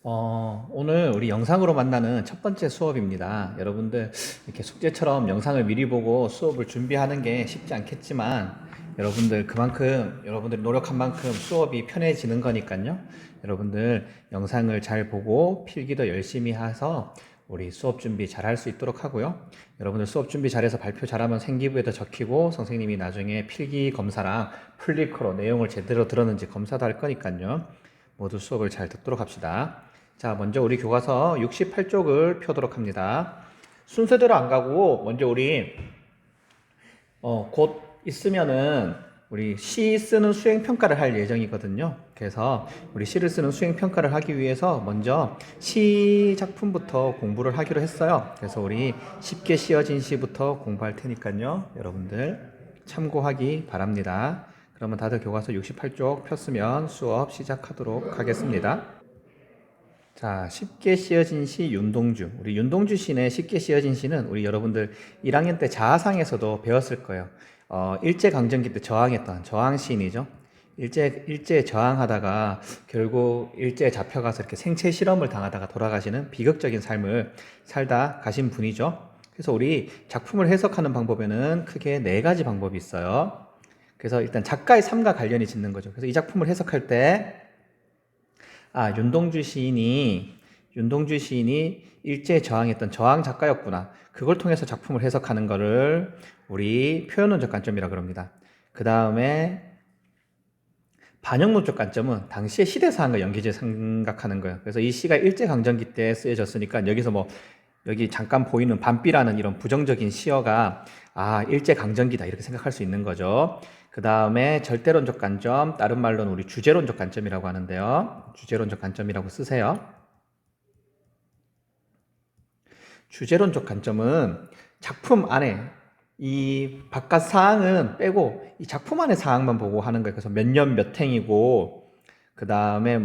오늘 우리 영상으로 만나는 첫 번째 수업입니다. 여러분들 이렇게 숙제처럼 영상을 미리 보고 수업을 준비하는 게 쉽지 않겠지만 여러분들 그만큼 여러분들이 노력한 만큼 수업이 편해지는 거니까요. 여러분들 영상을 잘 보고 필기도 열심히 해서 우리 수업 준비 잘 할 수 있도록 하고요. 여러분들 수업 준비 잘해서 발표 잘하면 생기부에도 적히고 선생님이 나중에 필기 검사랑 풀리커로 내용을 제대로 들었는지 검사도 할 거니까요. 모두 수업을 잘 듣도록 합시다. 자, 먼저 우리 교과서 68쪽을 펴도록 합니다. 순서대로 안 가고 먼저 우리 곧 있으면은 우리 시 쓰는 수행 평가를 할 예정이거든요. 그래서 우리 시를 쓰는 수행 평가를 하기 위해서 먼저 시 작품부터 공부를 하기로 했어요. 그래서 우리 쉽게 씌어진 시부터 공부할 테니까요. 여러분들 참고하기 바랍니다. 그러면 다들 교과서 68쪽 폈으면 수업 시작하도록 하겠습니다. 자, 쉽게 씌어진 시 윤동주. 우리 윤동주 시인의 쉽게 씌어진 시는 우리 여러분들 1학년 때 자아상에서도 배웠을 거예요. 일제강점기 때 저항했던 저항 시인이죠. 일제 저항하다가 결국 일제에 잡혀가서 이렇게 생체 실험을 당하다가 돌아가시는 비극적인 삶을 살다 가신 분이죠. 그래서 우리 작품을 해석하는 방법에는 크게 4가지 방법이 있어요. 그래서 일단 작가의 삶과 관련이 짓는 거죠. 그래서 이 작품을 해석할 때 윤동주 시인이 일제에 저항했던 저항 작가였구나. 그걸 통해서 작품을 해석하는 거를 우리 표현론적 관점이라 그럽니다. 그 다음에 반영론적 관점은 당시의 시대사항과 연계해서 생각하는 거예요. 그래서 이 시가 일제강점기 때 쓰여졌으니까 여기서 여기 잠깐 보이는 반비라는 이런 부정적인 시어가 일제강점기다 이렇게 생각할 수 있는 거죠. 그 다음에 절대론적 관점, 다른 말로는 우리 주제론적 관점이라고 하는데요. 주제론적 관점이라고 쓰세요. 주제론적 관점은 작품 안에 이 바깥 사항은 빼고 이 작품 안의 사항만 보고 하는 거예요. 그래서 몇 년 몇 행이고 그 다음에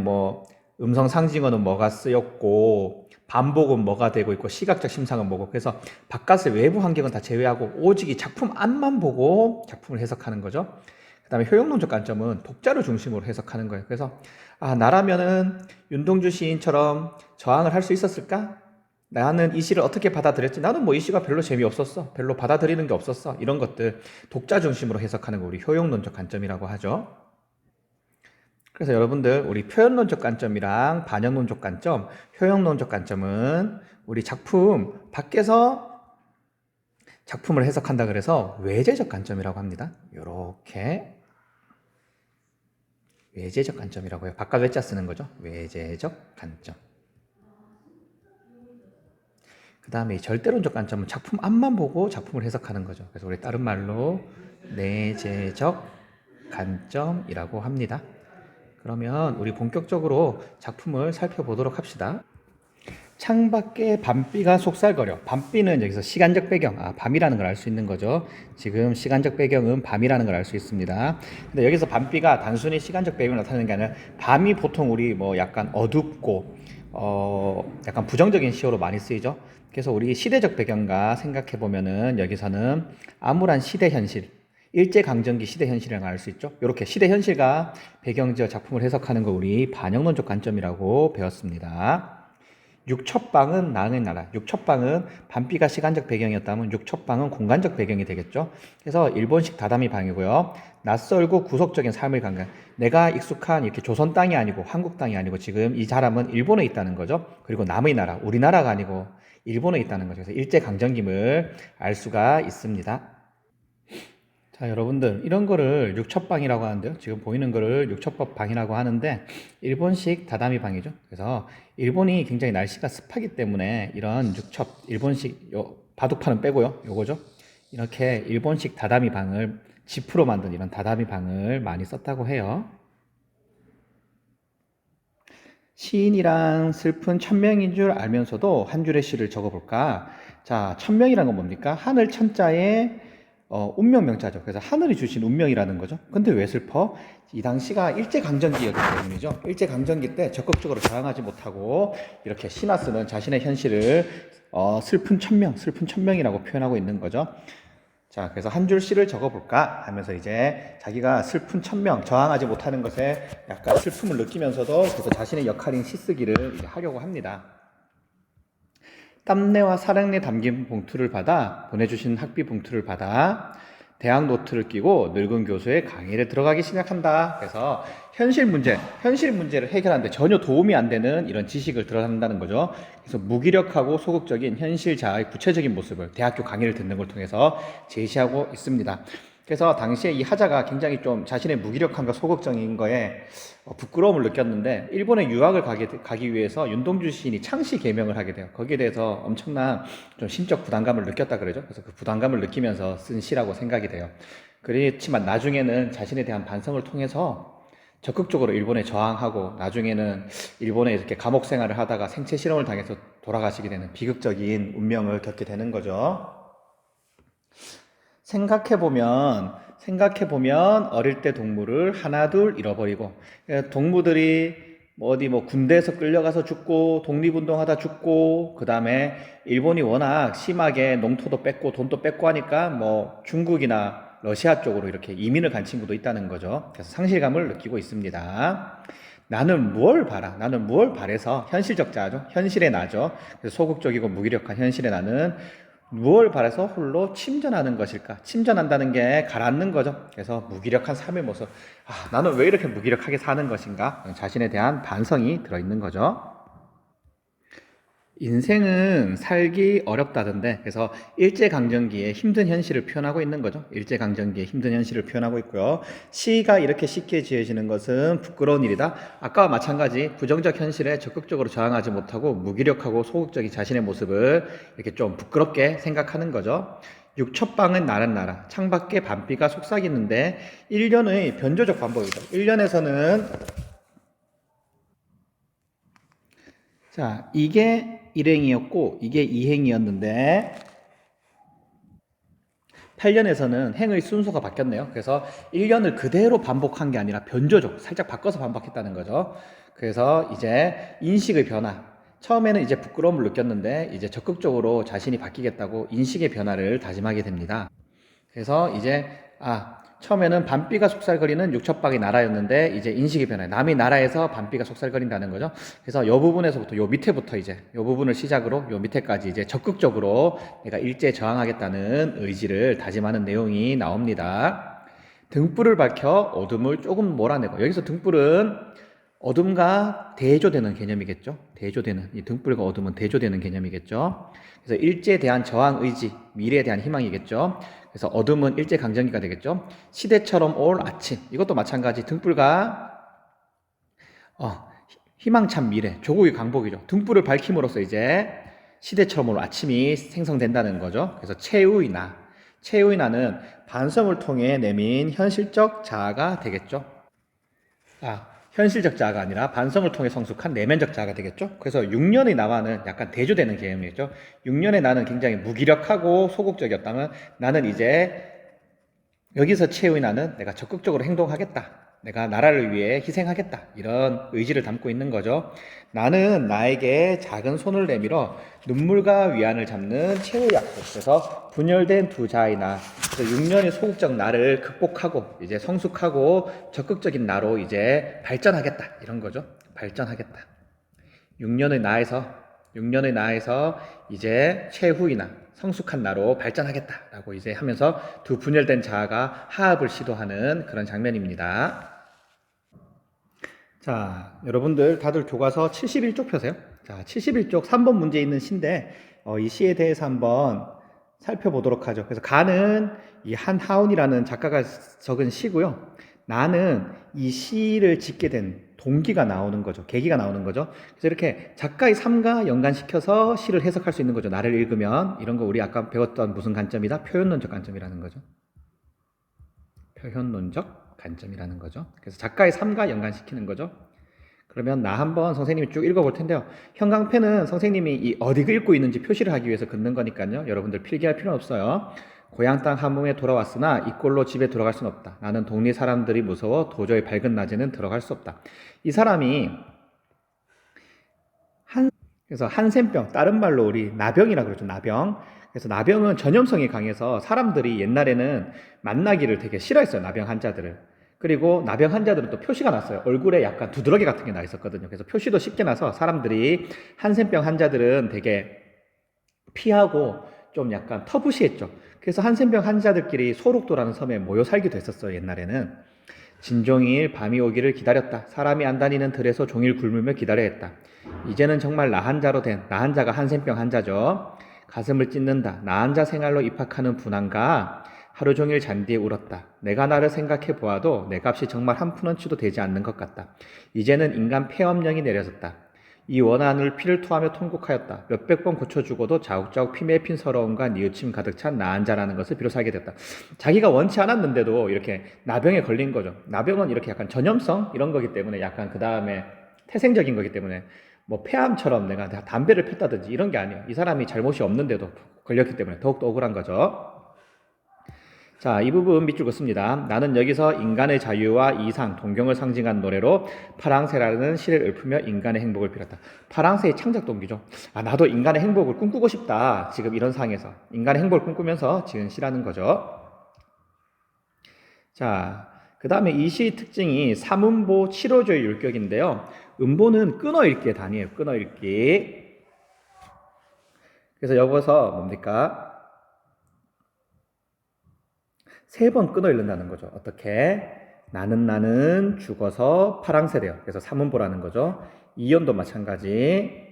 음성 상징어는 뭐가 쓰였고 반복은 뭐가 되고 있고 시각적 심상은 뭐고 그래서 바깥의 외부 환경은 다 제외하고 오직 이 작품 안만 보고 작품을 해석하는 거죠. 그 다음에 효용론적 관점은 독자를 중심으로 해석하는 거예요. 그래서 나라면은 윤동주 시인처럼 저항을 할 수 있었을까? 나는 이 시를 어떻게 받아들였지? 나는 이 시가 별로 재미없었어. 별로 받아들이는 게 없었어. 이런 것들 독자 중심으로 해석하는 거 우리 효용론적 관점이라고 하죠. 그래서 여러분들 우리 표현론적 관점이랑 반영론적 관점, 효용론적 관점은 우리 작품 밖에서 작품을 해석한다 그래서 외재적 관점이라고 합니다. 요렇게 외재적 관점이라고 해요. 바깥 외자 쓰는 거죠. 외재적 관점. 그 다음에 절대론적 관점은 작품 앞만 보고 작품을 해석하는 거죠. 그래서 우리 다른 말로 내재적 관점이라고 합니다. 그러면 우리 본격적으로 작품을 살펴보도록 합시다. 창밖에 밤비가 속살거려. 밤비는 여기서 시간적 배경, 밤이라는 걸 알 수 있는 거죠. 지금 시간적 배경은 밤이라는 걸 알 수 있습니다. 근데 여기서 밤비가 단순히 시간적 배경을 나타내는 게 아니라 밤이 보통 우리 약간 어둡고 약간 부정적인 시어로 많이 쓰이죠. 그래서 우리 시대적 배경과 생각해 보면은 여기서는 암울한 시대 현실, 일제강점기 시대 현실이라는 걸 알 수 있죠. 이렇게 시대 현실과 배경지어 작품을 해석하는 거 우리 반영론적 관점이라고 배웠습니다. 육첩방은 낭의 나라. 육첩방은 밤비가 시간적 배경이었다면 육첩방은 공간적 배경이 되겠죠. 그래서 일본식 다다미 방이고요. 낯설고 구속적인 삶을 강간. 내가 익숙한 이렇게 조선 땅이 아니고 한국 땅이 아니고 지금 이 사람은 일본에 있다는 거죠. 그리고 남의 나라, 우리나라가 아니고 일본에 있다는 거죠. 그래서 일제강점기를 알 수가 있습니다. 자, 여러분들 이런 거를 육첩방이라고 하는데요. 지금 보이는 거를 육첩방이라고 하는데 일본식 다다미 방이죠. 그래서 일본이 굉장히 날씨가 습하기 때문에 이런 육첩, 일본식 바둑판은 빼고요. 요거죠. 이렇게 일본식 다다미 방을 지프로 만든 이런 다다미 방을 많이 썼다고 해요. 시인이랑 슬픈 천명인 줄 알면서도 한 줄의 시를 적어볼까? 자, 천명이란 건 뭡니까? 하늘 천자에 운명 명자죠. 그래서 하늘이 주신 운명이라는 거죠. 근데 왜 슬퍼? 이 당시가 일제강점기였기 때문이죠. 일제강점기 때 적극적으로 저항하지 못하고 이렇게 시나 쓰는 자신의 현실을 슬픈 천명이라고 표현하고 있는 거죠. 자, 그래서 한 줄 시를 적어볼까 하면서 이제 자기가 슬픈 천명, 저항하지 못하는 것에 약간 슬픔을 느끼면서도 그래서 자신의 역할인 시쓰기를 이제 하려고 합니다. 땀내와 사랑내 담긴 봉투를 받아, 보내주신 학비 봉투를 받아 대학 노트를 끼고 늙은 교수의 강의를 들어가기 시작한다. 그래서 현실 문제를 해결하는데 전혀 도움이 안 되는 이런 지식을 들어간다는 거죠. 그래서 무기력하고 소극적인 현실자의 구체적인 모습을 대학교 강의를 듣는 걸 통해서 제시하고 있습니다. 그래서 당시에 이 하자가 굉장히 좀 자신의 무기력함과 소극적인 거에 부끄러움을 느꼈는데 일본에 유학을 가기 위해서 윤동주 시인이 창시 개명을 하게 돼요. 거기에 대해서 엄청난 좀 심적 부담감을 느꼈다 그러죠. 그래서 그 부담감을 느끼면서 쓴 시라고 생각이 돼요. 그렇지만 나중에는 자신에 대한 반성을 통해서 적극적으로 일본에 저항하고 나중에는 일본에 이렇게 감옥 생활을 하다가 생체 실험을 당해서 돌아가시게 되는 비극적인 운명을 겪게 되는 거죠. 생각해보면 어릴 때 동물을 하나둘 잃어버리고 동무들이 어디 군대에서 끌려가서 죽고 독립운동하다 죽고 그 다음에 일본이 워낙 심하게 농토도 뺏고 돈도 뺏고 하니까 중국이나 러시아 쪽으로 이렇게 이민을 간 친구도 있다는 거죠. 그래서 상실감을 느끼고 있습니다. 나는 무엇을 바라? 나는 무엇을 바래서 현실적 자죠. 현실의 나죠. 그래서 소극적이고 무기력한 현실의 나는 무엇을 바라서 홀로 침전하는 것일까? 침전한다는 게 가라앉는 거죠. 그래서 무기력한 삶의 모습. 나는 왜 이렇게 무기력하게 사는 것인가? 자신에 대한 반성이 들어있는 거죠. 인생은 살기 어렵다던데, 그래서 일제강점기의 힘든 현실을 표현하고 있는 거죠. 일제강점기의 힘든 현실을 표현하고 있고요. 시가 이렇게 쉽게 지어지는 것은 부끄러운 일이다. 아까와 마찬가지 부정적 현실에 적극적으로 저항하지 못하고 무기력하고 소극적인 자신의 모습을 이렇게 좀 부끄럽게 생각하는 거죠. 육첩방은 나는 나라, 창밖에 밤비가 속삭이는데 1년의 변조적 반복이죠. 1년에서는 자, 이게 1행이었고 이게 2행이었는데 8년에서는 행의 순서가 바뀌었네요. 그래서 1년을 그대로 반복한 게 아니라 변조적, 살짝 바꿔서 반복했다는 거죠. 그래서 이제 인식의 변화. 처음에는 이제 부끄러움을 느꼈는데 이제 적극적으로 자신이 바뀌겠다고 인식의 변화를 다짐하게 됩니다. 그래서 이제 처음에는 밤비가 속살거리는 육첩방의 나라였는데 이제 인식이 변해요. 남의 나라에서 밤비가 속살거린다는 거죠. 그래서 요 부분에서부터 요 밑에부터 이제 요 부분을 시작으로 요 밑에까지 이제 적극적으로 내가 일제 저항하겠다는 의지를 다짐하는 내용이 나옵니다. 등불을 밝혀 어둠을 조금 몰아내고, 여기서 등불은 어둠과 대조되는 개념이겠죠. 대조되는, 이 등불과 어둠은 대조되는 개념이겠죠. 그래서 일제에 대한 저항 의지, 미래에 대한 희망이겠죠. 그래서 어둠은 일제강점기가 되겠죠. 시대처럼 올 아침, 이것도 마찬가지 등불과 희망찬 미래, 조국의 강복이죠. 등불을 밝힘으로써 이제 시대처럼 올 아침이 생성된다는 거죠. 그래서 최후의 나는 반성을 통해 내민 현실적 자아가 되겠죠. 현실적 자아가 아니라 반성을 통해 성숙한 내면적 자아가 되겠죠. 그래서 6년의 나와는 약간 대조되는 개념이겠죠. 6년의 나는 굉장히 무기력하고 소극적이었다면 나는 이제 여기서 최후의 나는 내가 적극적으로 행동하겠다, 내가 나라를 위해 희생하겠다, 이런 의지를 담고 있는 거죠. 나는 나에게 작은 손을 내밀어 눈물과 위안을 잡는 최후의 약속. 그래서 분열된 두 자의 나, 6년의 소극적 나를 극복하고 이제 성숙하고 적극적인 나로 이제 발전하겠다, 이런 거죠. 발전하겠다. 6년의 나에서 이제 최후의 나, 성숙한 나로 발전하겠다라고 이제 하면서 두 분열된 자아가 하합을 시도하는 그런 장면입니다. 자, 여러분들 다들 교과서 71쪽 펴세요. 자, 71쪽 3번 문제에 있는 시인데 이 시에 대해서 한번 살펴보도록 하죠. 그래서 가는 이 한하운이라는 작가가 적은 시고요. 나는 이 시를 짓게 된 동기가 나오는 거죠. 계기가 나오는 거죠. 그래서 이렇게 작가의 삶과 연관시켜서 시를 해석할 수 있는 거죠. 나를 읽으면 이런 거 우리 아까 배웠던 무슨 관점이다? 표현론적 관점이라는 거죠. 표현론적 관점이라는 거죠. 그래서 작가의 삶과 연관시키는 거죠. 그러면 나 한번 선생님이 쭉 읽어볼 텐데요. 형광펜은 선생님이 이 어디가 읽고 있는지 표시를 하기 위해서 긋는 거니까요. 여러분들 필기할 필요는 없어요. 고향 땅 한몸에 돌아왔으나 이 꼴로 집에 들어갈 수는 없다. 나는 동네 사람들이 무서워 도저히 밝은 낮에는 들어갈 수 없다. 이 사람이 그래서 한센병, 다른 말로 우리 나병이라고 그러죠. 나병. 그래서 나병은 전염성이 강해서 사람들이 옛날에는 만나기를 되게 싫어했어요. 나병 환자들을. 그리고 나병 환자들은 또 표시가 났어요. 얼굴에 약간 두드러기 같은 게 나 있었거든요. 그래서 표시도 쉽게 나서 사람들이 한센병 환자들은 되게 피하고 좀 약간 터부시했죠. 그래서 한센병 환자들끼리 소록도라는 섬에 모여 살기도 했었어요. 옛날에는. 진종일 밤이 오기를 기다렸다. 사람이 안 다니는 들에서 종일 굶으며 기다려야 했다. 이제는 정말 나한자로 된, 나한자가 한센병 환자죠. 가슴을 찢는다. 나한자 생활로 입학하는 분한가 하루 종일 잔디에 울었다. 내가 나를 생각해 보아도 내 값이 정말 한 푼원치도 되지 않는 것 같다. 이제는 인간 폐업령이 내려졌다. 이 원한을 피를 토하며 통곡하였다. 몇백 번 고쳐주고도 자욱자욱 피매핀 서러움과 뉘우침 가득 찬 나한자라는 것을 비로소 알게 됐다. 자기가 원치 않았는데도 이렇게 나병에 걸린 거죠. 나병은 이렇게 약간 전염성 이런 거기 때문에 약간 그 다음에 태생적인 거기 때문에 뭐 폐암처럼 내가 담배를 폈다든지 이런 게 아니에요. 이 사람이 잘못이 없는데도 걸렸기 때문에 더욱더 억울한 거죠. 자, 이 부분 밑줄 긋습니다. 나는 여기서 인간의 자유와 이상, 동경을 상징한 노래로 파랑새라는 시를 읊으며 인간의 행복을 빌었다. 파랑새의 창작 동기죠. 아, 나도 인간의 행복을 꿈꾸고 싶다. 지금 이런 상황에서. 인간의 행복을 꿈꾸면서 지은 시라는 거죠. 자, 그 다음에 이 시의 특징이 삼음보 7호조의 율격인데요. 음보는 끊어읽기의 단위예요. 끊어읽기. 그래서 여기서 뭡니까? 세 번 끊어 읽는다는 거죠. 어떻게? 나는 죽어서 파랑새 되어. 그래서 삼음보라는 거죠. 이연도 마찬가지.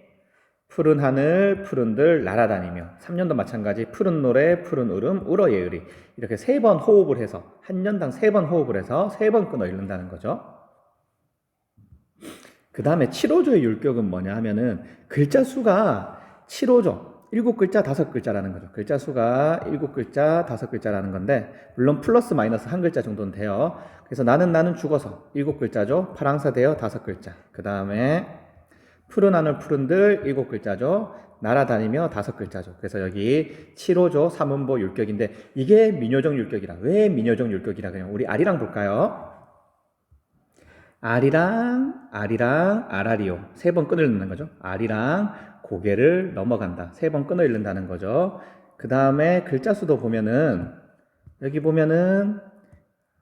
푸른 하늘 푸른들 날아다니며. 3년도 마찬가지. 푸른 노래 푸른 울음 울어 예으리. 이렇게 세 번 호흡을 해서 한 년당 세 번 호흡을 해서 세 번 끊어 읽는다는 거죠. 그 다음에 7호조의 율격은 뭐냐 하면은 글자 수가 7호조 7글자 5글자라는 거죠. 글자 수가 7글자 5글자라는 건데 물론 플러스 마이너스 한 글자 정도는 돼요. 그래서 나는 죽어서 7글자죠. 파랑새 되어 5글자. 그 다음에 푸른 하늘 푸른들 7글자죠. 날아다니며 5글자죠. 그래서 여기 7호조 삼음보 율격인데 이게 민요적 율격이라. 왜 민요적 율격이라 그냥 우리 아리랑 볼까요? 아리랑 아라리요. 세 번 끈을 넣는 거죠. 아리랑 고개를 넘어간다. 세 번 끊어 읽는다는 거죠. 그 다음에 글자 수도 보면은 여기 보면은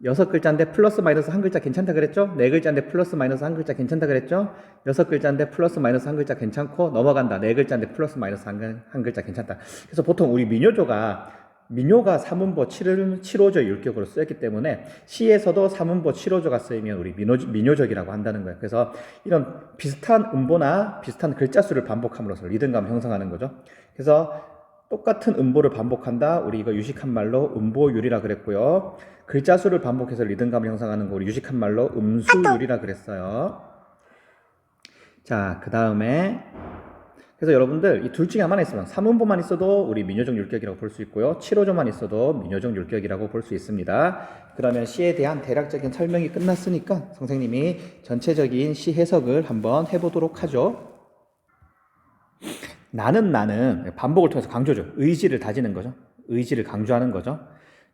6글자인데 플러스 마이너스 한 글자 괜찮다 그랬죠? 4글자인데 플러스 마이너스 한 글자 괜찮다 그랬죠? 6글자인데 플러스 마이너스 한 글자 괜찮고 넘어간다. 4글자인데 플러스 마이너스 한 글자 괜찮다. 그래서 보통 우리 민요가 삼음보 7호조 율격으로 쓰였기 때문에 시에서도 삼음보 7호조가 쓰이면 우리 민요적이라고 한다는 거예요. 그래서 이런 비슷한 음보나 비슷한 글자 수를 반복함으로써 리듬감을 형성하는 거죠. 그래서 똑같은 음보를 반복한다. 우리 이거 유식한 말로 음보율이라 그랬고요. 글자 수를 반복해서 리듬감을 형성하는 거 우리 유식한 말로 음수율이라 그랬어요. 자, 그 다음에 그래서 여러분들 이 둘 중에 하나만 있으면 삼음보만 있어도 우리 민요적 율격이라고 볼 수 있고요. 7호조만 있어도 민요적 율격이라고 볼 수 있습니다. 그러면 시에 대한 대략적인 설명이 끝났으니까 선생님이 전체적인 시 해석을 한번 해보도록 하죠. 나는 반복을 통해서 강조죠. 의지를 다지는 거죠. 의지를 강조하는 거죠.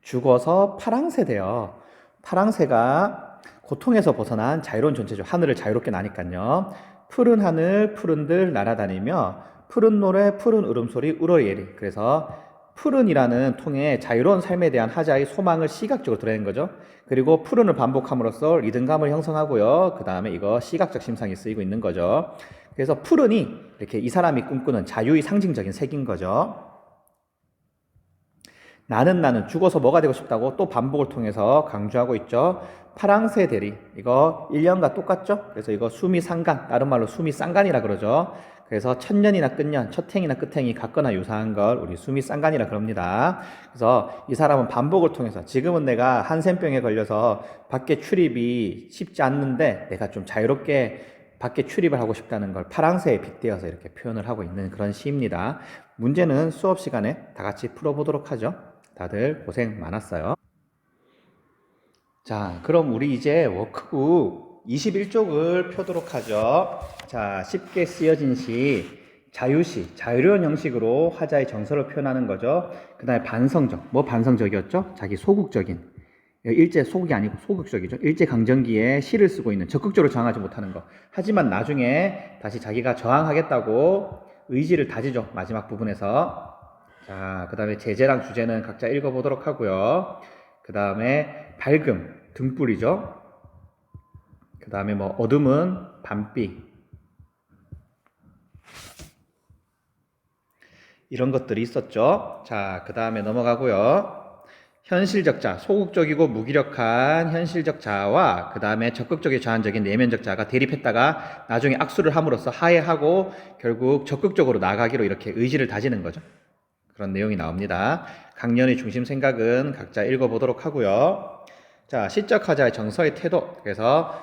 죽어서 파랑새 되어. 파랑새가 고통에서 벗어난 자유로운 존재죠. 하늘을 자유롭게 나니까요. 푸른 하늘 푸른들 날아다니며 푸른 노래 푸른 울음소리 울어예리. 그래서 푸른이라는 통에 자유로운 삶에 대한 하자의 소망을 시각적으로 드러낸 거죠. 그리고 푸른을 반복함으로써 리듬감을 형성하고요. 그 다음에 이거 시각적 심상이 쓰이고 있는 거죠. 그래서 푸른이 이렇게 이 사람이 꿈꾸는 자유의 상징적인 색인 거죠. 나는 죽어서 뭐가 되고 싶다고 또 반복을 통해서 강조하고 있죠. 파랑새 대리 이거 1년과 똑같죠. 그래서 이거 수미 상간 다른 말로 수미 쌍간이라 그러죠. 그래서 첫년이나 끝년 첫행이나 끝행이 같거나 유사한 걸 우리 수미 쌍간이라 그럽니다. 그래서 이 사람은 반복을 통해서 지금은 내가 한센병에 걸려서 밖에 출입이 쉽지 않는데 내가 좀 자유롭게 밖에 출입을 하고 싶다는 걸 파랑새에 빗대어서 이렇게 표현을 하고 있는 그런 시입니다. 문제는 수업 시간에 다 같이 풀어보도록 하죠. 다들 고생 많았어요. 자, 그럼 우리 이제 워크북 21쪽을 펴도록 하죠. 자, 쉽게 쓰여진 시, 자유시, 자유로운 형식으로 하자의 정서를 표현하는 거죠. 그 다음에 반성적, 뭐 반성적이었죠? 자기 소극적인, 일제 소극이 아니고 소극적이죠. 일제 강점기에 시를 쓰고 있는 적극적으로 저항하지 못하는 거. 하지만 나중에 다시 자기가 저항하겠다고 의지를 다지죠. 마지막 부분에서. 자, 그 다음에 제재랑 주제는 각자 읽어보도록 하고요. 그 다음에 밝음, 등불이죠. 그 다음에 뭐 어둠은 밤비, 이런 것들이 있었죠. 자, 그 다음에 넘어가고요. 현실적 자, 소극적이고 무기력한 현실적 자와 그 다음에 적극적이고 제한적인 내면적 자가 대립했다가 나중에 악수를 함으로써 화해하고 결국 적극적으로 나아가기로 이렇게 의지를 다지는 거죠. 그런 내용이 나옵니다. 강연의 중심 생각은 각자 읽어보도록 하고요. 자, 시적 하자의 정서의 태도. 그래서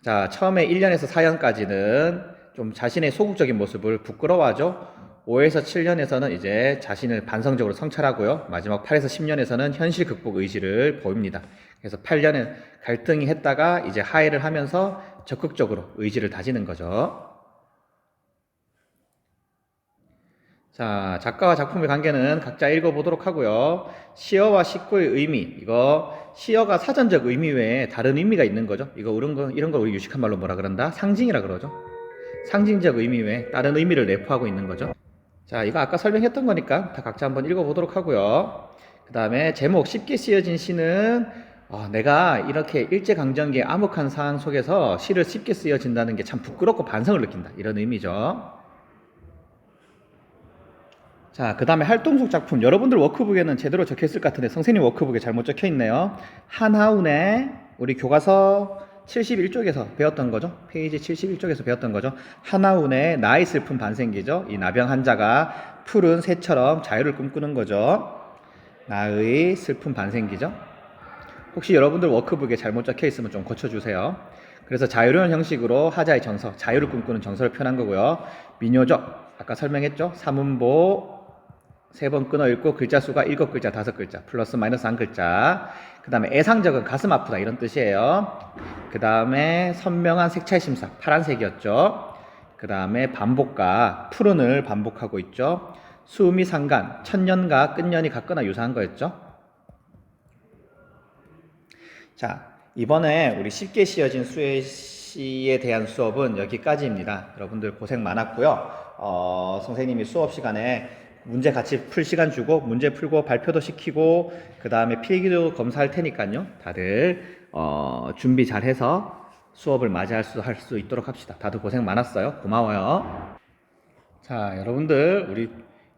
자, 처음에 1년에서 4년까지는 좀 자신의 소극적인 모습을 부끄러워하죠. 5에서 7년에서는 이제 자신을 반성적으로 성찰하고요. 마지막 8에서 10년에서는 현실 극복 의지를 보입니다. 그래서 8년은 갈등이 했다가 이제 화해를 하면서 적극적으로 의지를 다지는 거죠. 자, 작가와 작품의 관계는 각자 읽어보도록 하고요. 시어와 식구의 의미, 이거 시어가 사전적 의미 외에 다른 의미가 있는 거죠. 이런 거 우리 유식한 말로 뭐라 그런다? 상징이라 그러죠. 상징적 의미 외에 다른 의미를 내포하고 있는 거죠. 자, 이거 아까 설명했던 거니까 다 각자 한번 읽어보도록 하고요. 그 다음에 제목 쉽게 쓰여진 시는 내가 이렇게 일제강점기의 암흑한 상황 속에서 시를 쉽게 쓰여진다는 게 참 부끄럽고 반성을 느낀다, 이런 의미죠. 자, 그 다음에 활동 속 작품, 여러분들 워크북에는 제대로 적혀있을 것 같은데 선생님 워크북에 잘못 적혀있네요. 한하운의 우리 교과서 71쪽에서 배웠던 거죠. 페이지 71쪽에서 배웠던 거죠. 한하운의 나의 슬픈 반생기죠. 이 나병 환자가 푸른 새처럼 자유를 꿈꾸는 거죠. 나의 슬픈 반생기죠. 혹시 여러분들 워크북에 잘못 적혀있으면 좀 고쳐주세요. 그래서 자유로운 형식으로 하자의 정서, 자유를 꿈꾸는 정서를 표현한 거고요. 민요적, 아까 설명했죠. 사문보 3번 끊어 읽고 글자 수가 7글자, 5글자, 플러스 마이너스 1글자. 그 다음에 애상적은 가슴 아프다, 이런 뜻이에요. 그 다음에 선명한 색彩심사, 파란색이었죠. 그 다음에 반복과 푸른을 반복하고 있죠. 수미 상간, 천년과 끝년이 같거나 유사한 거였죠. 자, 이번에 우리 쉽게 씌어진 수의 시에 대한 수업은 여기까지입니다. 여러분들 고생 많았고요. 선생님이 수업 시간에 문제 같이 풀 시간 주고 문제 풀고 발표도 시키고 그 다음에 필기도 검사할 테니까요. 다들 준비 잘해서 수업을 맞이할 수 있도록 합시다. 다들 고생 많았어요. 고마워요. 자, 여러분들 우리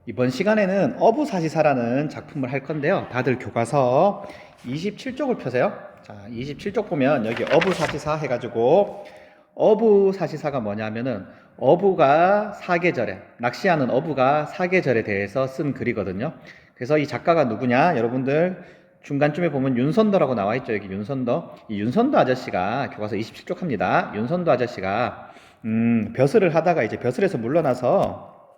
이번 시간에는 어부사시사라는 작품을 할 건데요. 다들 교과서 27쪽을 펴세요. 자, 27쪽 보면 여기 어부사시사 해가지고 어부사시사가 뭐냐면은 어부가 사계절에, 낚시하는 어부가 사계절에 대해서 쓴 글이거든요. 그래서 이 작가가 누구냐? 여러분들 중간쯤에 보면 윤선도라고 나와 있죠. 여기 윤선도. 이 윤선도 아저씨가 교과서 27쪽 합니다. 윤선도 아저씨가 벼슬을 하다가 이제 벼슬에서 물러나서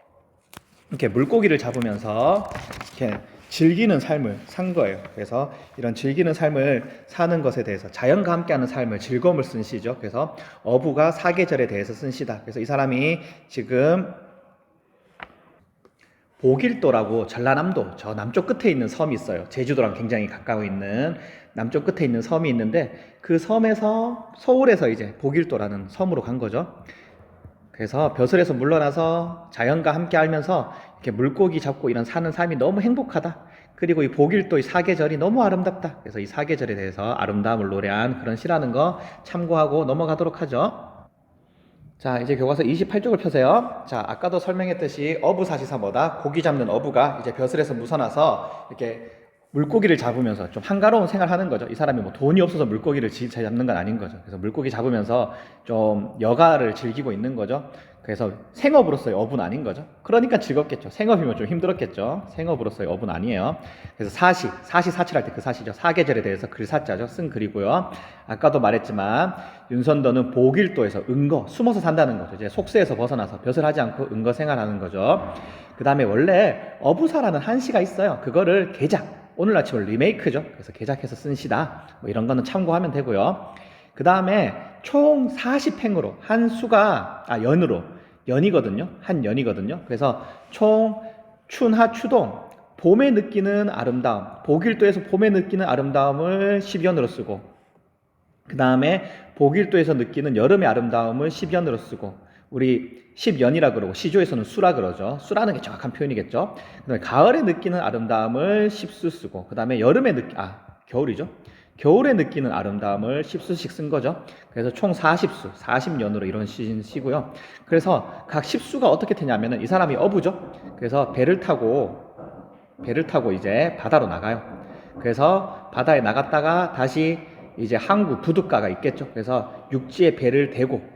이렇게 물고기를 잡으면서 이렇게 즐기는 삶을 산 거예요. 그래서 이런 즐기는 삶을 사는 것에 대해서 자연과 함께하는 삶을 즐거움을 쓴 시죠. 그래서 어부가 사계절에 대해서 쓴 시다. 그래서 이 사람이 지금 보길도라고 전라남도 저 남쪽 끝에 있는 섬이 있어요. 제주도랑 굉장히 가까워 있는 남쪽 끝에 있는 섬이 있는데 그 섬에서 서울에서 이제 보길도라는 섬으로 간 거죠. 그래서 벼슬에서 물러나서 자연과 함께 알면서 이렇게 물고기 잡고 이런 사는 삶이 너무 행복하다. 그리고 이 보길도 이 사계절이 너무 아름답다. 그래서 이 사계절에 대해서 아름다움을 노래한 그런 시라는 거 참고하고 넘어가도록 하죠. 자, 이제 교과서 28쪽을 펴세요. 자, 아까도 설명했듯이 어부사시사 뭐다? 고기 잡는 어부가 이제 벼슬에서 무서나서 이렇게 물고기를 잡으면서 좀 한가로운 생활을 하는 거죠. 이 사람이 뭐 돈이 없어서 물고기를 잡는 건 아닌 거죠. 그래서 물고기 잡으면서 좀 여가를 즐기고 있는 거죠. 그래서 생업으로서의 어부는 아닌 거죠. 그러니까 즐겁겠죠. 생업이면 좀 힘들었겠죠. 생업으로서의 어부는 아니에요. 그래서 사시사철할 때 그 사시죠. 사계절에 대해서 글사자죠. 쓴 글이고요. 아까도 말했지만 윤선도는 보길도에서 은거, 숨어서 산다는 거죠. 이제 속세에서 벗어나서 벼슬 하지 않고 은거 생활하는 거죠. 그 다음에 원래 어부사라는 한시가 있어요. 그거를 개작, 오늘 아침을 리메이크죠. 그래서 개작해서 쓴 시다. 뭐 이런 거는 참고하면 되고요. 그 다음에 총 40행으로 한 수가 연이거든요. 한 연이거든요. 그래서 총 춘하 추동 봄에 느끼는 아름다움, 보길도에서 봄에 느끼는 아름다움을 10연으로 쓰고 그 다음에 보길도에서 느끼는 여름의 아름다움을 10연으로 쓰고 우리 10연이라 그러고 시조에서는 수라 그러죠. 수라는 게 정확한 표현이겠죠. 그다음에 가을에 느끼는 아름다움을 10수 쓰고, 그다음에 겨울이죠. 겨울에 느끼는 아름다움을 10수씩 쓴 거죠. 그래서 총 40수, 40년으로 이런 시고요. 그래서 각 10수가 어떻게 되냐면은 이 사람이 어부죠. 그래서 배를 타고 이제 바다로 나가요. 그래서 바다에 나갔다가 다시 이제 항구 부둣가가 있겠죠. 그래서 육지에 배를 대고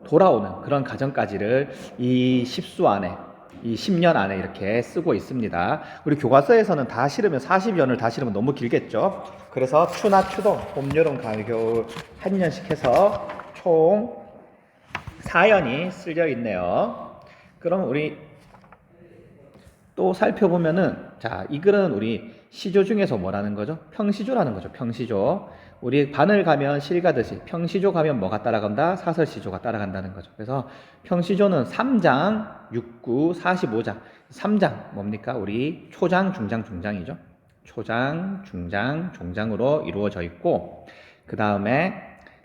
돌아오는 그런 과정까지를 이 10수 안에, 이 10년 안에 이렇게 쓰고 있습니다. 우리 교과서에서는 다 실으면 40년을 다 실으면 너무 길겠죠. 그래서 추나 추동, 봄, 여름, 가을, 겨울 한 년씩 해서 총 4년이 쓸려 있네요. 그럼 우리 또 살펴보면은, 자, 이 글은 우리 시조 중에서 뭐라는 거죠? 평시조라는 거죠. 평시조. 우리 반을 가면 실 가듯이 평시조 가면 뭐가 따라간다? 사설시조가 따라간다는 거죠. 그래서 평시조는 3장, 6구, 45장. 3장 뭡니까? 우리 초장, 중장, 중장이죠. 초장, 중장, 종장으로 이루어져 있고, 그 다음에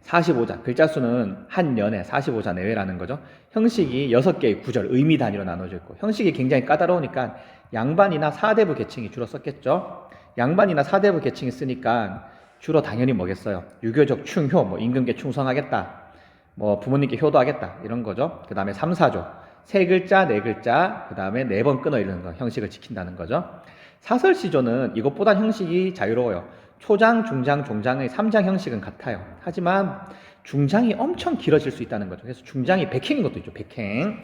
45자, 글자 수는 한 년에 45자 내외라는 거죠. 형식이 6개의 구절, 의미 단위로 나눠져 있고, 형식이 굉장히 까다로우니까 양반이나 사대부 계층이 주로 썼겠죠. 양반이나 사대부 계층이 쓰니까 주로 당연히 뭐겠어요? 유교적 충효, 뭐 임금께 충성하겠다, 뭐 부모님께 효도하겠다, 이런 거죠. 그 다음에 3, 4조, 세 글자, 네 글자, 그 다음에 네 번 끊어 읽는 거, 형식을 지킨다는 거죠. 사설시조는 이것보다 형식이 자유로워요. 초장, 중장, 종장의 3장 형식은 같아요. 하지만 중장이 엄청 길어질 수 있다는 거죠. 그래서 중장이 백행인 것도 있죠. 백행.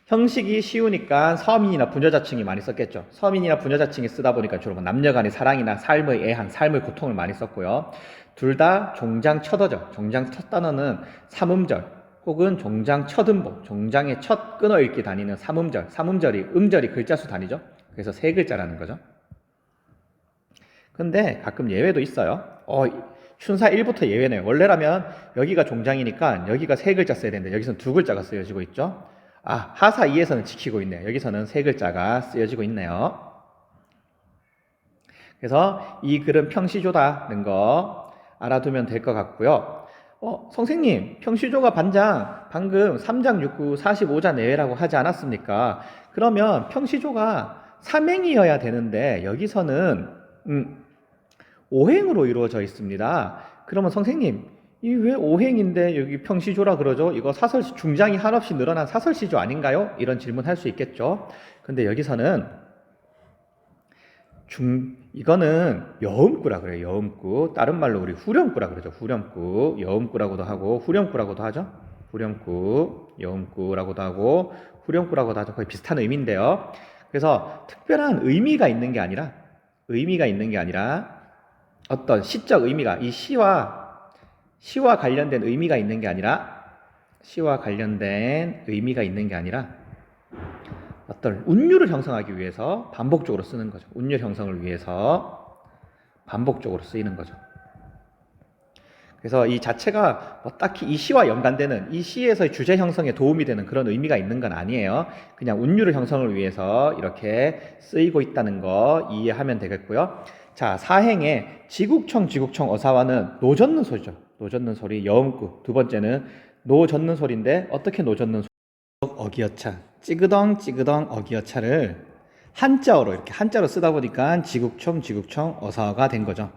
형식이 쉬우니까 서민이나 부녀자층이 많이 썼겠죠. 서민이나 부녀자층이 쓰다 보니까 주로 남녀간의 사랑이나 삶의 애한, 삶의 고통을 많이 썼고요. 둘 다 종장 첫어죠. 종장 첫 단어는 삼음절 혹은 종장 첫음보, 종장의 첫 끊어 읽기 단위는 삼음절, 삼음절이 음절이 글자 수 단위죠. 그래서 세 글자라는 거죠. 근데 가끔 예외도 있어요. 춘사 1부터 예외네요. 원래라면 여기가 종장이니까 여기가 세 글자 써야 되는데 여기서는 두 글자가 쓰여지고 있죠. 하사 2에서는 지키고 있네요. 여기서는 세 글자가 쓰여지고 있네요. 그래서 이 글은 평시조다는 거 알아두면 될 것 같고요. 선생님, 평시조가 반장 방금 3장 6구 45자 내외라고 하지 않았습니까? 그러면 평시조가 삼행이어야 되는데 여기서는 오행으로 이루어져 있습니다. 그러면 선생님, 이 왜 오행인데 여기 평시조라 그러죠? 이거 중장이 한없이 늘어난 사설시조 아닌가요? 이런 질문 할 수 있겠죠. 근데 여기서는 이거는 여음구라 그래요. 여음구. 다른 말로 우리 후렴구라 그러죠. 후렴구. 여음구라고도 하고 후렴구라고도 하죠. 후렴구, 여음구라고도 하고 후렴구라고도 하죠. 거의 비슷한 의미인데요. 그래서 특별한 의미가 있는 게 아니라 어떤 시적 의미가, 이 시와 관련된 의미가 있는 게 아니라 어떤 운율을 형성하기 위해서 반복적으로 쓰는 거죠. 운율 형성을 위해서 반복적으로 쓰이는 거죠. 그래서 이 자체가 딱히 이 시와 연관되는, 이 시에서의 주제 형성에 도움이 되는 그런 의미가 있는 건 아니에요. 그냥 운율을 형성을 위해서 이렇게 쓰이고 있다는 거 이해하면 되겠고요. 자, 사행의 지국청 어사와는 노젓는 소리죠. 노젓는 소리, 여음구. 두 번째는 노젓는 소리인데 어떻게 노젓는 소리? 어기어차, 찌그덩 어기어차를 한자어로 이렇게 한자로 쓰다 보니까 지국청 어사가 된 거죠.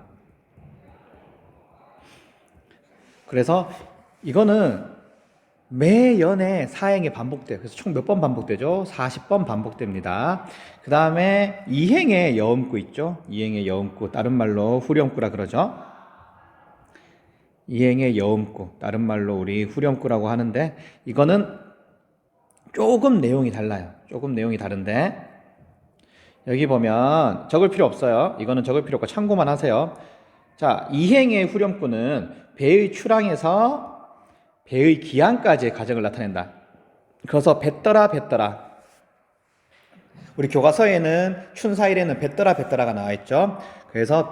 그래서 이거는 매연에 사행이 반복돼요. 그래서 총 몇 번 반복되죠? 40번 반복됩니다. 그 다음에 이행의 여음구 있죠? 이행의 여음구, 다른 말로 후렴구라 그러죠. 이행의 여음구, 다른 말로 우리 후렴구라고 하는데, 이거는 조금 내용이 달라요. 조금 내용이 다른데, 여기 보면 적을 필요 없어요. 이거는 적을 필요 없고 참고만 하세요. 자, 이행의 후렴구는 배의 출항에서 배의 기항까지의 과정을 나타낸다. 그래서 뱉더라. 우리 교과서에는 춘사일에는 뱉더라가 나와 있죠. 그래서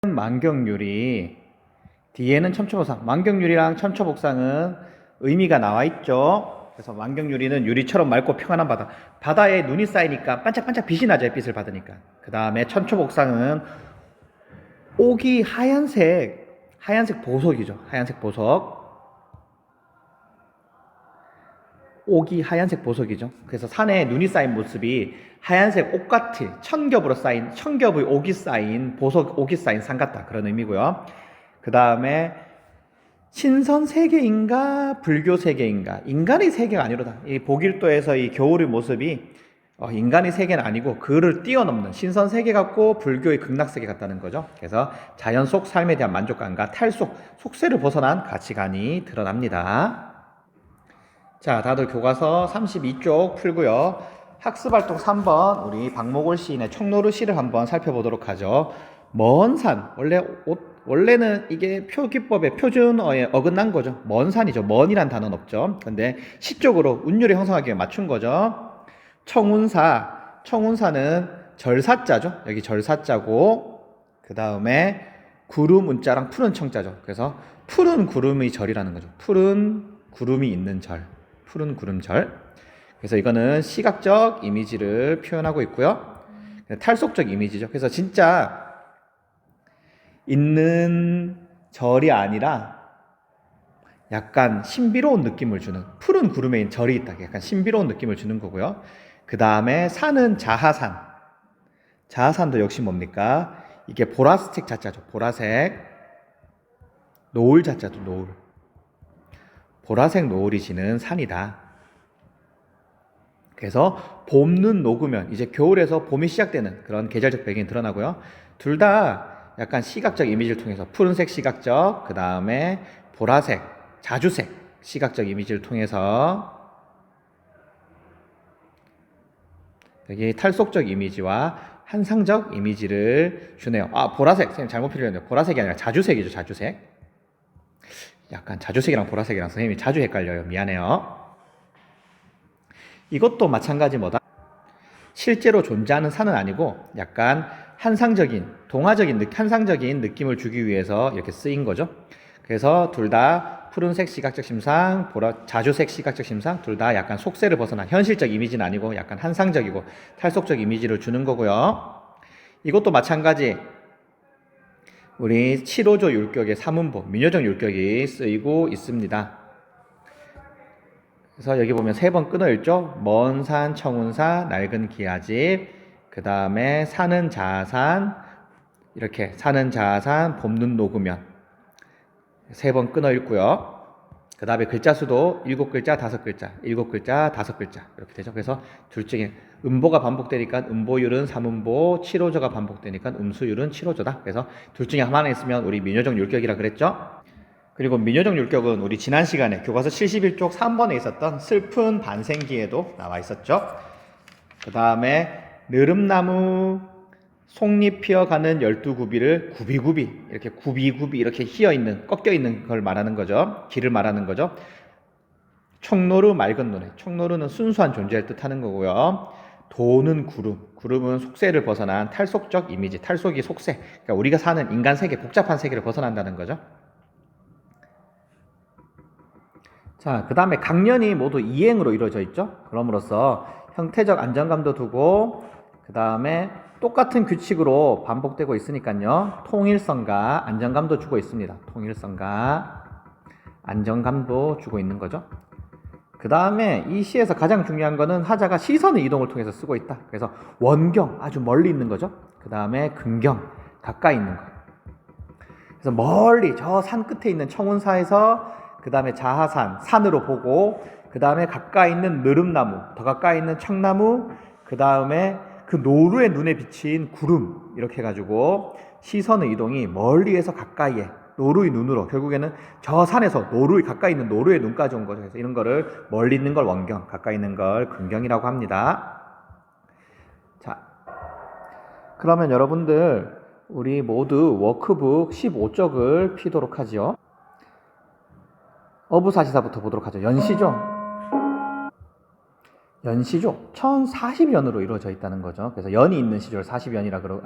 만경유리, 뒤에는 첨초복상. 만경유리랑 첨초복상은 의미가 나와 있죠. 그래서 만경유리는 유리처럼 맑고 평안한 바다. 바다에 눈이 쌓이니까 반짝반짝 빛이 나죠. 햇빛을 받으니까. 그 다음에 첨초복상은 옥이 하얀색 보석이죠. 하얀색 보석. 옥이 하얀색 보석이죠. 그래서 산에 눈이 쌓인 모습이 하얀색 옥같이 천겹의 옥이 쌓인 옥이 쌓인 산 같다. 그런 의미고요. 그 다음에 신선 세계인가 불교 세계인가. 인간의 세계가 아니로다. 이 보길도에서 이 겨울의 모습이 인간의 세계는 아니고 그를 뛰어넘는 신선 세계 같고 불교의 극락 세계 같다는 거죠. 그래서 자연 속 삶에 대한 만족감과 속세를 벗어난 가치관이 드러납니다. 자, 다들 교과서 32쪽 풀고요. 학습활동 3번 우리 박목월 시인의 청노루 시를 한번 살펴보도록 하죠. 먼 산, 원래는 이게 표기법의 표준어에 어긋난 거죠. 먼 산이죠. 먼이란 단어는 없죠. 근데 시적으로 운율을 형성하기 위해 맞춘 거죠. 청운사는 절사자죠. 여기 절사자고, 그 다음에 구름 운자랑 푸른 청자죠. 그래서 푸른 구름의 절이라는 거죠. 푸른 구름이 있는 절. 푸른 구름절. 그래서 이거는 시각적 이미지를 표현하고 있고요. 탈속적 이미지죠. 그래서 진짜 있는 절이 아니라 약간 신비로운 느낌을 주는, 푸른 구름에 절이 있다. 약간 신비로운 느낌을 주는 거고요. 그 다음에 산은 자하산. 자하산도 역시 뭡니까? 이게 보라색 자자죠. 보라색. 노을 자자도 노을. 보라색 노을이 지는 산이다. 그래서 봄눈 녹으면 이제 겨울에서 봄이 시작되는 그런 계절적 배경이 드러나고요. 둘 다 약간 시각적 이미지를 통해서 푸른색 시각적, 그 다음에 보라색, 자주색 시각적 이미지를 통해서 여기 탈속적 이미지와 한상적 이미지를 주네요. 보라색, 선생님 잘못 표현했네요. 보라색이 아니라 자주색이죠. 자주색. 약간 자주색이랑 보라색이랑 선생님이 자주 헷갈려요. 미안해요. 이것도 마찬가지 뭐다? 실제로 존재하는 산은 아니고 약간 한상적인 느낌을 주기 위해서 이렇게 쓰인 거죠. 그래서 둘 다 푸른색 시각적 심상, 자주색 시각적 심상, 둘 다 약간 속세를 벗어난 현실적 이미지는 아니고 약간 한상적이고 탈속적 이미지를 주는 거고요. 이것도 마찬가지 우리 7호조 율격의 사문보, 민요정 율격이 쓰이고 있습니다. 그래서 여기 보면 3번 끊어 읽죠. 먼 산 청운사, 낡은 기아집, 그 다음에 산은 자산, 이렇게 산은 자산, 봄눈 녹으면 3번 끊어 읽고요. 그 다음에 글자 수도 7글자, 5글자, 7글자, 5글자 이렇게 되죠. 그래서 둘 중에 음보가 반복되니까 음보율은 3음보, 7호조가 반복되니까 음수율은 7호조다. 그래서 둘 중에 하나는 있으면 우리 민요정 율격이라 그랬죠. 그리고 민요정 율격은 우리 지난 시간에 교과서 71쪽 3번에 있었던 슬픈 반생기에도 나와 있었죠. 그 다음에 느릅나무 속잎 피어가는 12구비를 구비구비, 이렇게 구비구비 이렇게 휘어있는, 꺾여있는 걸 말하는 거죠. 길을 말하는 거죠. 청노루 맑은 눈에, 청노루는 순수한 존재를 뜻하는 거고요. 도는 구름은 속세를 벗어난 탈속적 이미지, 탈속이 속세. 그러니까 우리가 사는 인간 세계, 복잡한 세계를 벗어난다는 거죠. 자, 그 다음에 강연이 모두 이행으로 이루어져 있죠. 그럼으로써 형태적 안정감도 두고, 그 다음에 똑같은 규칙으로 반복되고 있으니까요. 통일성과 안정감도 주고 있습니다. 통일성과 안정감도 주고 있는 거죠. 그 다음에 이 시에서 가장 중요한 거는 하자가 시선의 이동을 통해서 쓰고 있다. 그래서 원경, 아주 멀리 있는 거죠. 그 다음에 근경, 가까이 있는 거. 그래서 멀리 저 산 끝에 있는 청운사에서 그 다음에 자하산, 산으로 보고, 그 다음에 가까이 있는 느릅나무, 더 가까이 있는 청나무, 그 다음에 그 노루의 눈에 비친 구름, 이렇게 해가지고 시선의 이동이 멀리에서 가까이에, 노루의 눈으로, 결국에는 저 산에서 가까이 있는 노루의 눈까지 온 거죠. 그래서 이런 거를 멀리 있는 걸 원경, 가까이 있는 걸 근경이라고 합니다. 자, 그러면 여러분들, 우리 모두 워크북 15쪽을 피도록 하죠. 어부사시사부터 보도록 하죠. 연시죠. 연시조 1040연으로 이루어져 있다는 거죠. 그래서 연이 있는 시조를 40연이라 그러고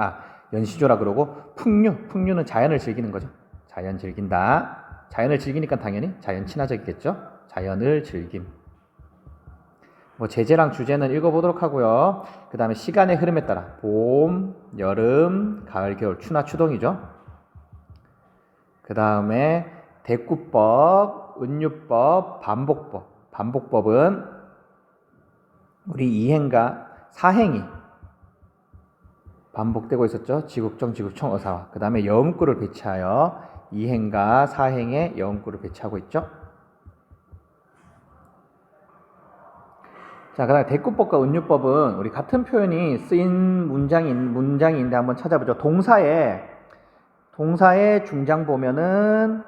연시조라 그러고 풍류는 자연을 즐기는 거죠. 자연 즐긴다. 자연을 즐기니까 당연히 자연 친화적이겠죠. 자연을 즐김. 뭐 제재랑 주제는 읽어보도록 하고요. 그 다음에 시간의 흐름에 따라 봄, 여름, 가을, 겨울, 추나 추동이죠. 그 다음에 대꾸법, 은유법, 반복법. 반복법은 우리 이행과 사행이 반복되고 있었죠. 지국정, 지국청, 어사화. 그 다음에 여음구를 배치하여 이행과 사행에 여음구를 배치하고 있죠. 자, 그 다음에 대꾸법과 은유법은 우리 같은 표현이 쓰인 문장인데 한번 찾아보죠. 동사의 중장 보면은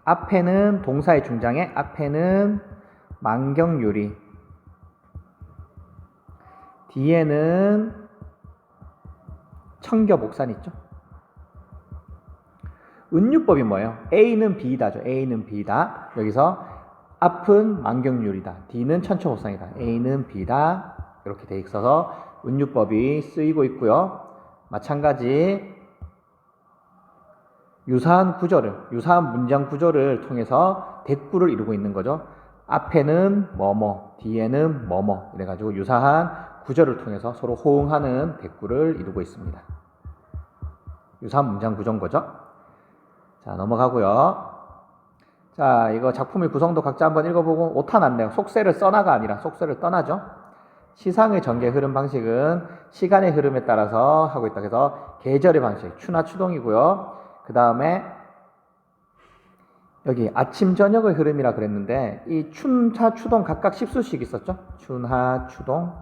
앞에는 동사의 중장에 앞에는 만경유리, 뒤에는 청겨복산 있죠. 은유법이 뭐예요? A는 B다죠. A는 B다. 여기서 앞은 만경유리다. D는 천처복산이다. A는 B다. 이렇게 돼 있어서 은유법이 쓰이고 있고요. 마찬가지 유사한 문장 구조를 통해서 대꾸를 이루고 있는 거죠. 앞에는 뭐뭐, 뒤에는 뭐뭐 이래가지고 유사한 구조를 통해서 서로 호응하는 대꾸를 이루고 있습니다. 유사한 문장 구조인 거죠. 자, 넘어가고요. 자, 이거 작품의 구성도 각자 한번 읽어보고 오타 났네요. 속세를 써나가 아니라 속세를 떠나죠. 시상의 전개 흐름 방식은 시간의 흐름에 따라서 하고 있다. 그래서 계절의 방식, 추나 추동이고요. 그 다음에 여기 아침 저녁의 흐름이라 그랬는데 이 춘하 추동 각각 10수씩 있었죠. 춘하 추동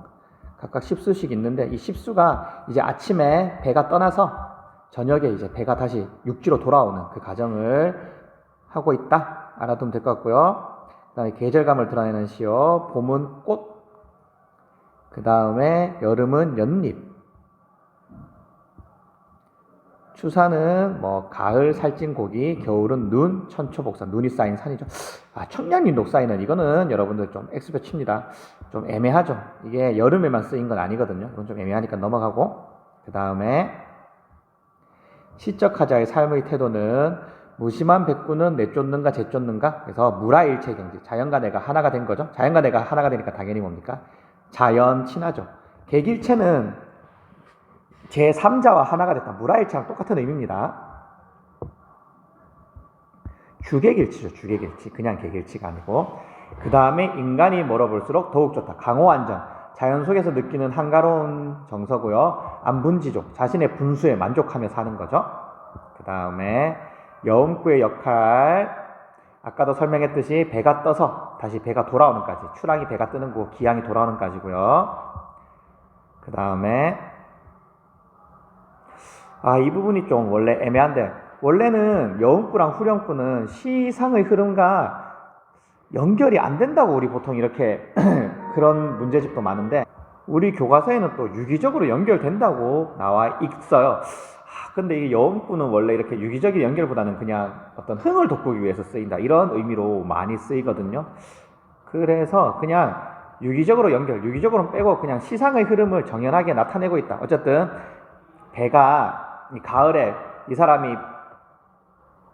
각각 10수씩 있는데 이 10수가 이제 아침에 배가 떠나서 저녁에 이제 배가 다시 육지로 돌아오는 그 과정을 하고 있다. 알아두면 될 것 같고요. 그 다음에 계절감을 드러내는 시요. 봄은 꽃, 그 다음에 여름은 연잎, 추사는 뭐 가을 살찐 고기, 겨울은 눈, 천초복산, 눈이 쌓인 산이죠. 청량리 녹사인은 이거는 여러분들 좀 X표 칩니다. 좀 애매하죠. 이게 여름에만 쓰인 건 아니거든요. 이건 좀 애매하니까 넘어가고. 그 다음에 시적하자의 삶의 태도는 무심한 백구는 내쫓는가 제쫓는가. 그래서 무라일체 경지. 자연과 내가 하나가 된 거죠. 자연과 내가 하나가 되니까 당연히 뭡니까? 자연 친화죠. 객일체는 제3자와 하나가 됐다. 무라일체랑 똑같은 의미입니다. 주객일치죠. 주객일치. 그냥 객일치가 아니고. 그 다음에 인간이 멀어볼수록 더욱 좋다. 강호안정. 자연 속에서 느끼는 한가로운 정서고요. 안분지족. 자신의 분수에 만족하며 사는 거죠. 그 다음에 여음구의 역할. 아까도 설명했듯이 배가 떠서 다시 배가 돌아오는까지. 추랑이 배가 뜨는 거고 기양이 돌아오는까지고요. 그 다음에 이 부분이 좀 원래 애매한데 원래는 여음구랑 후렴구는 시상의 흐름과 연결이 안 된다고 우리 보통 이렇게 그런 문제집도 많은데 우리 교과서에는 또 유기적으로 연결된다고 나와 있어요. 근데 이 여음구는 원래 이렇게 유기적인 연결보다는 그냥 어떤 흥을 돋구기 위해서 쓰인다 이런 의미로 많이 쓰이거든요. 그래서 그냥 유기적으로 유기적으로는 빼고 그냥 시상의 흐름을 정연하게 나타내고 있다. 어쨌든 배가 이 가을에 이 사람이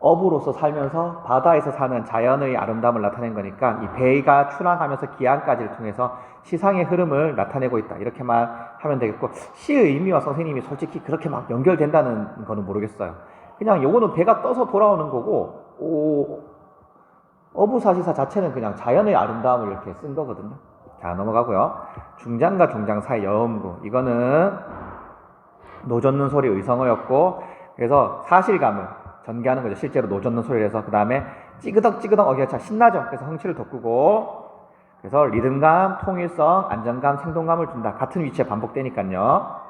어부로서 살면서 바다에서 사는 자연의 아름다움을 나타낸 거니까 이 배가 출항하면서 기항까지를 통해서 시상의 흐름을 나타내고 있다. 이렇게만 하면 되겠고 시의 의미와 선생님이 솔직히 그렇게 막 연결된다는 거는 모르겠어요. 그냥 요거는 배가 떠서 돌아오는 거고 어부사시사 자체는 그냥 자연의 아름다움을 이렇게 쓴 거거든요. 자, 넘어가고요. 중장과 종장 사이 여음구. 이거는 노젓는 소리 의성어였고 그래서 사실감을 전개하는 거죠. 실제로 노젓는 소리를 해서 그 다음에 찌그덕찌그덕 어기가 참 신나죠. 그래서 흥취를 돋구고 그래서 리듬감, 통일성, 안정감, 생동감을 준다. 같은 위치에 반복되니까요.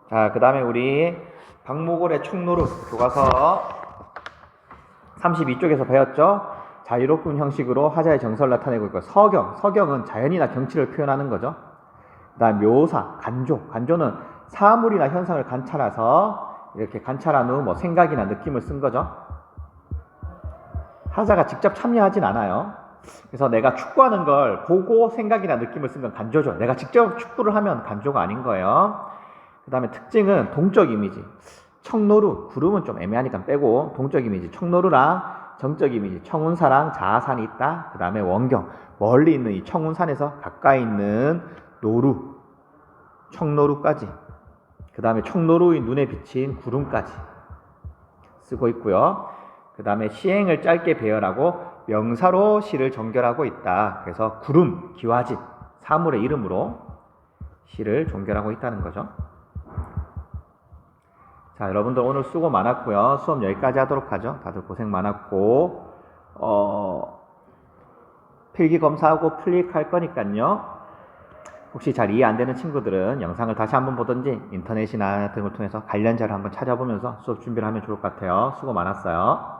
자, 그 다음에 우리 박무골의 총노릇 교과서 32쪽에서 배웠죠. 자유롭군 형식으로 하자의 정서를 나타내고 있고 서경은 자연이나 경치를 표현하는 거죠. 그 다음 묘사, 간조는 사물이나 현상을 관찰해서 이렇게 관찰한 후 뭐 생각이나 느낌을 쓴 거죠. 하자가 직접 참여하진 않아요. 그래서 내가 축구하는 걸 보고 생각이나 느낌을 쓴 건 간조죠. 내가 직접 축구를 하면 간조가 아닌 거예요. 그 다음에 특징은 동적 이미지. 청노루, 구름은 좀 애매하니까 빼고 동적 이미지, 청노루랑 정적 이미지, 청운사랑 자아산이 있다. 그 다음에 원경, 멀리 있는 이 청운산에서 가까이 있는 노루, 청노루까지. 그 다음에 청노루의 눈에 비친 구름까지 쓰고 있고요. 그 다음에 시행을 짧게 배열하고 명사로 시를 종결하고 있다. 그래서 구름, 기와집, 사물의 이름으로 시를 종결하고 있다는 거죠. 자, 여러분들 오늘 수고 많았고요. 수업 여기까지 하도록 하죠. 다들 고생 많았고 필기 검사하고 플릭할 거니까요. 혹시 잘 이해 안 되는 친구들은 영상을 다시 한번 보든지 인터넷이나 등을 통해서 관련 자료를 한번 찾아보면서 수업 준비를 하면 좋을 것 같아요. 수고 많았어요.